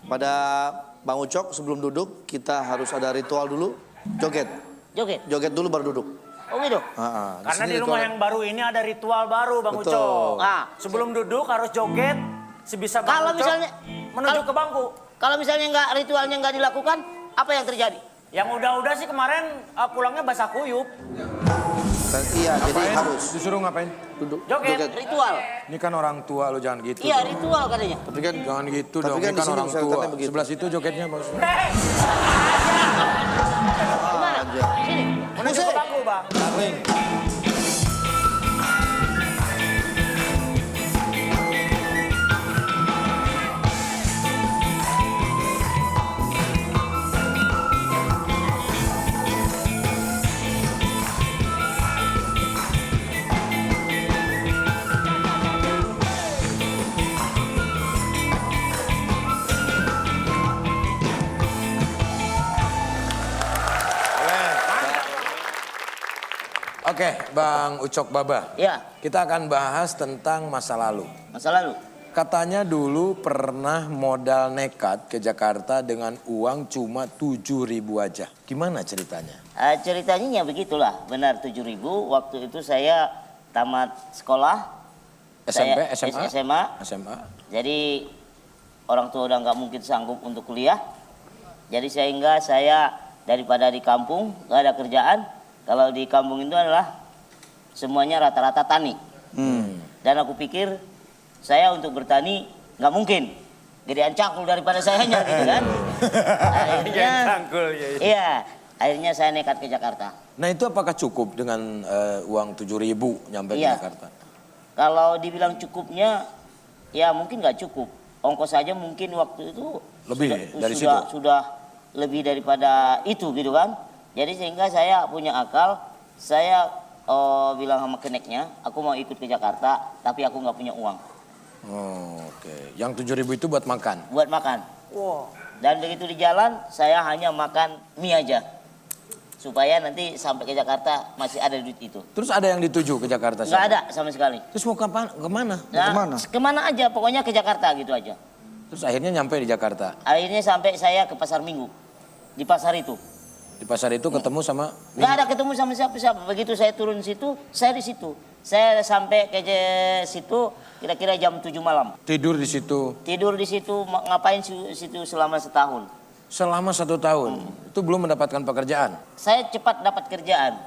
Pada Bang Ucok sebelum duduk kita harus ada ritual dulu. Joget. Joget? Joget dulu baru duduk. Oh gitu? Karena di rumah yang baru ini ada ritual baru Bang Betul. Ucok. Sebelum duduk harus joget sebisa Bang Kalau Ucok misalnya menuju ke bangku. Kalau misalnya ritualnya nggak dilakukan, apa yang terjadi? Yang udah-udah sih kemarin pulangnya basah kuyup. Iya, jadi Ngapain? harus Disuruh ngapain? duduk. Joget. Ritual. Ini kan orang tua, lo jangan gitu. Iya, dong. ritual katanya. Tapi kan Jangan gitu Tapi dong, kan ini di kan sini orang tua. masyarakatnya begitu. Sebelah situ jogetnya bos. Gimana? Sini. Menuju ke bangku Bang. Oke, Bang Ucok Baba. Ya, Kita akan bahas tentang masa lalu. masa lalu. Katanya dulu pernah modal nekat ke Jakarta dengan uang cuma 7.000 aja. Gimana ceritanya? Ceritanya ya begitulah, benar 7.000. Waktu itu saya tamat sekolah. SMP, Saya SMA? SMA. SMA. Jadi orang tua udah nggak mungkin sanggup untuk kuliah. Jadi sehingga saya daripada di kampung nggak ada kerjaan. Kalau di kampung itu adalah semuanya rata-rata tani. Dan aku pikir saya untuk bertani nggak mungkin. Gedean cangkul daripada sayanya gitu kan. Akhirnya, iya, akhirnya saya nekat ke Jakarta. Nah itu apakah cukup dengan uang 7.000 nyampe ke Iya. Jakarta? Kalau dibilang cukupnya, ya mungkin nggak cukup. Ongkos saja mungkin waktu itu Lebih dari situ? sudah lebih daripada itu gitu kan. Jadi sehingga saya punya akal, saya bilang sama keneknya, aku mau ikut ke Jakarta, tapi aku nggak punya uang. Oh, oke. Yang 7.000 itu buat makan? Buat makan. Wow. Dan begitu di jalan, saya hanya makan mie aja. Supaya nanti sampai ke Jakarta masih ada duit itu. Terus ada yang dituju ke Jakarta? Nggak ada sama sekali. Terus mau kapan? Kemana? Nah, kemana? Kemana aja, pokoknya ke Jakarta gitu aja. Terus akhirnya nyampe di Jakarta. Akhirnya sampai saya ke Pasar Minggu. Di pasar itu. Di pasar itu ketemu sama... Nggak ada ketemu sama siapa-siapa. Begitu saya turun situ, saya di situ. Saya sampai ke situ kira-kira jam 7 malam. Tidur di situ Tidur di situ, ngapain situ selama setahun. selama 1 tahun. Itu belum mendapatkan pekerjaan? Saya cepat dapat kerjaan.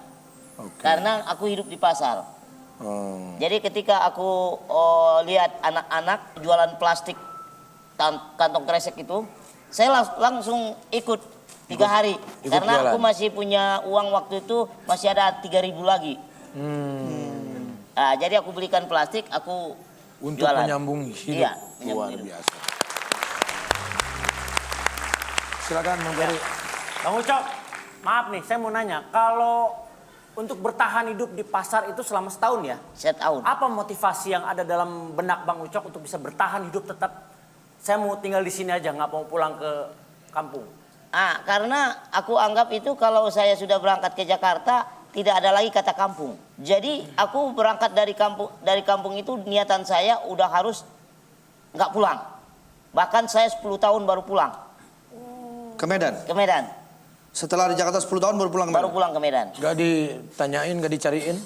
Oke. Karena aku hidup di pasar. Oh. Jadi ketika aku lihat anak-anak jualan plastik kantong kresek itu, saya langsung ikut 3 hari. ikut Karena jualan. aku masih punya uang waktu itu, masih ada 3.000 lagi. Nah, jadi aku belikan plastik, aku Untuk jualan. menyambung hidup. Iya, menyambung Luar hidup. biasa. Silakan Bang Ferry. Bang Ucok, maaf nih saya mau nanya. Kalau untuk bertahan hidup di pasar itu selama setahun ya? Setahun. Apa motivasi yang ada dalam benak Bang Ucok untuk bisa bertahan hidup tetap? Saya mau tinggal di sini aja, nggak mau pulang ke kampung. Karena aku anggap itu kalau saya sudah berangkat ke Jakarta, tidak ada lagi kata kampung. Jadi aku berangkat dari kampung itu niatan saya udah harus nggak pulang. Bahkan saya 10 tahun baru pulang Ke Medan. ke Medan. Setelah di Jakarta 10 tahun baru pulang ke Baru Medan. pulang ke Medan. Gak ditanyain, gak dicariin?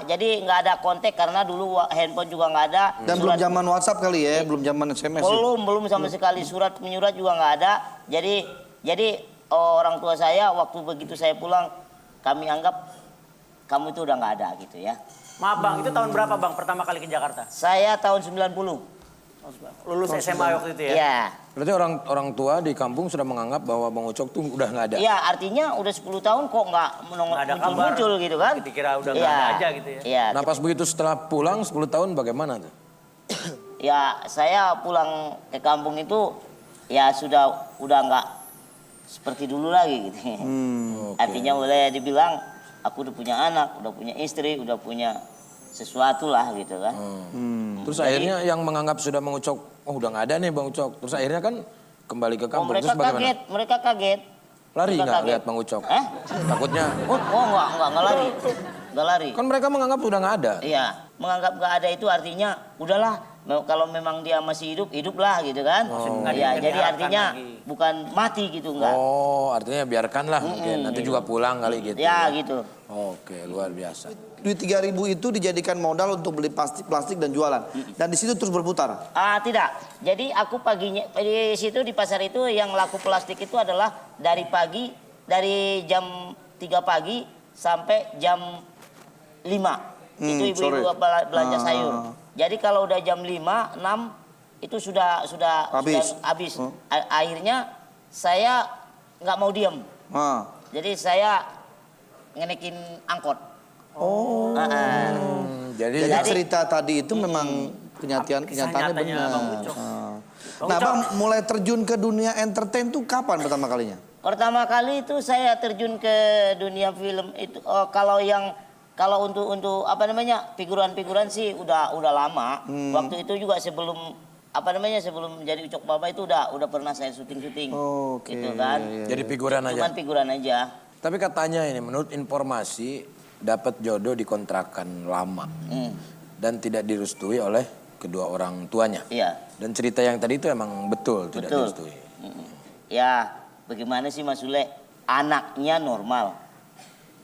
Jadi nggak ada kontak karena dulu handphone juga nggak ada. Dan belum zaman WhatsApp kali ya, belum zaman SMS. ya. belum sama sekali, surat menyurat juga nggak ada. Jadi orang tua saya waktu begitu saya pulang, kami anggap kamu itu udah nggak ada gitu ya. Maaf Bang, itu tahun berapa Bang pertama kali ke Jakarta? Saya tahun 90. Lulus SMA waktu itu ya? Iya. Berarti orang tua di kampung sudah menganggap bahwa Bang Ucok tuh udah nggak ada. Iya, artinya udah 10 tahun kok nggak Nggak ada kabar. muncul gitu kan. Dikira udah nggak ada aja gitu ya? Iya. Nah pas begitu setelah pulang 10 tahun bagaimana tuh? Ya saya pulang ke kampung itu ya udah nggak seperti dulu lagi gitu. Oke. Artinya boleh dibilang aku udah punya anak, udah punya istri, udah punya sesuatu lah gitu kan. Terus akhirnya yang menganggap sudah Bang Ucok, oh udah nggak ada nih Bang Ucok. Terus akhirnya kan kembali ke kampung. mereka Terus bagaimana? mereka kaget. Lari Mereka nggak kaget. lihat Bang Ucok? Takutnya. Nggak lari. Nggak lari. Kan mereka menganggap udah nggak ada. Iya, menganggap nggak ada itu artinya udahlah Kalau memang dia masih hidup, hiduplah gitu kan. Nggak Ya, jadi diharapkan artinya lagi. bukan mati gitu enggak. Oh, artinya biarkanlah mungkin. Nanti juga pulang kali gitu. Ya gitu. Oke, luar biasa. Duit 3.000 itu dijadikan modal untuk beli plastik dan jualan. Dan di situ terus berputar. Tidak. Jadi aku paginya di situ di pasar itu yang laku plastik itu adalah dari pagi dari jam 3 pagi sampai jam 5. Itu ibu-ibu sore. belanja sayur. Jadi kalau udah jam 5, 6 itu sudah habis. Akhirnya saya nggak mau diam. Jadi saya ngenekin angkot. Jadi Jadi cerita tadi itu memang kenyataannya nyatanya benar. Bang Ucok. Nah, Bang mulai terjun ke dunia entertain tuh kapan pertama kalinya? Pertama kali itu saya terjun ke dunia film itu kalau untuk apa namanya figuran-figuran sih udah lama. Waktu itu juga sebelum sebelum menjadi Ucok Baba itu udah pernah saya syuting-syuting. Oke, Gitu kan. jadi figuran aja. Cuman figuran aja. Tapi katanya ini menurut informasi dapat jodoh dikontrakan lama dan tidak direstui oleh kedua orang tuanya. Iya. Dan cerita yang tadi itu emang betul tidak Betul. direstui. Ya, bagaimana sih Mas Sule? Anaknya normal.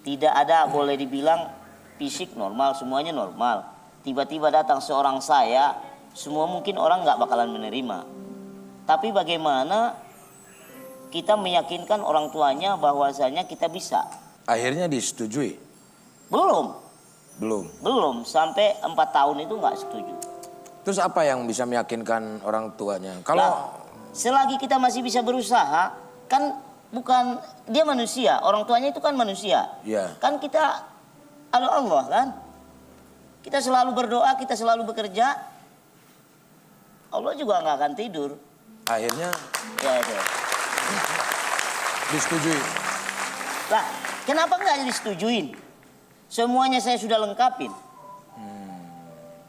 Tidak ada boleh dibilang fisik normal, semuanya normal. Tiba-tiba datang seorang saya, semua mungkin orang nggak bakalan menerima. Tapi bagaimana kita meyakinkan orang tuanya bahwasanya kita bisa? Akhirnya disetujui? Belum. Belum. Sampai 4 tahun itu nggak setuju. Terus apa yang bisa meyakinkan orang tuanya? Nah, Kalau selagi kita masih bisa berusaha, kan bukan dia manusia, orang tuanya itu kan manusia. Iya. Kan kita ada Allah kan. Kita selalu berdoa, kita selalu bekerja. Allah juga nggak akan tidur. akhirnya Ya itu. disetujui. Lah, kenapa nggak disetujuin? Semuanya saya sudah lengkapin.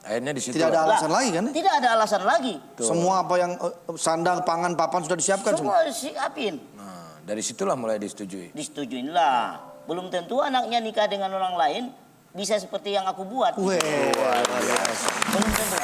Akhirnya di situ. Tidak ada alasan Lah, lagi kan? Tidak ada alasan lagi. Semua apa yang sandang, pangan, papan sudah disiapkan semua. Semua disiapin. Nah, dari situlah mulai disetujui. Disetujuin lah. Belum tentu anaknya nikah dengan orang lain bisa seperti yang aku buat. Weh, Belum tentu.